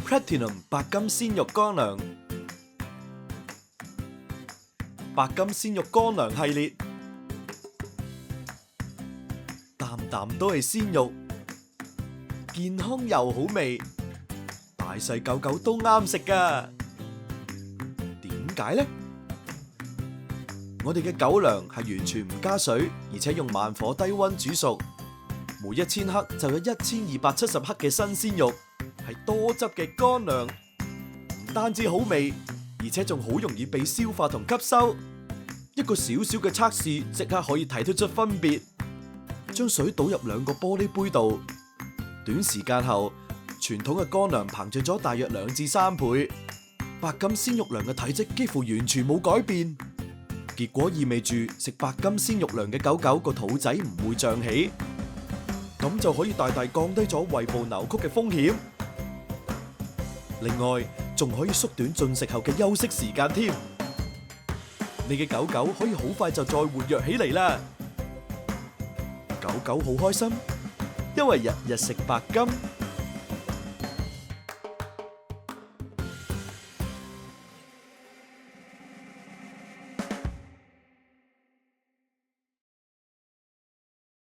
Platinum 白金鮮肉乾糧，白金鮮肉乾糧系列，啖啖都係鮮肉，健康又好味，大細狗狗都啱食㗎。點解呢？我哋嘅狗糧係完全唔加水，而且用慢火低溫煮熟，每1000克就有1270克嘅新鮮肉，係多汁嘅乾糧，唔單止好味，而且仲好容易被消化同吸收。一個小小嘅測試，即刻可以睇得出分別。將水倒入2個玻璃杯度，短時間後，傳統嘅乾糧膨脹咗大約2至3倍，白金鮮肉糧嘅體積幾乎完全冇改變。結果意味住食白金鮮肉糧嘅狗狗個肚仔唔會脹起，咁就可以大大降低咗胃部扭曲嘅風險。另外，仲可以縮短進食後嘅休息時間添。你嘅狗狗可以好快就再活躍起嚟啦。狗狗好開心，因為日日食白金。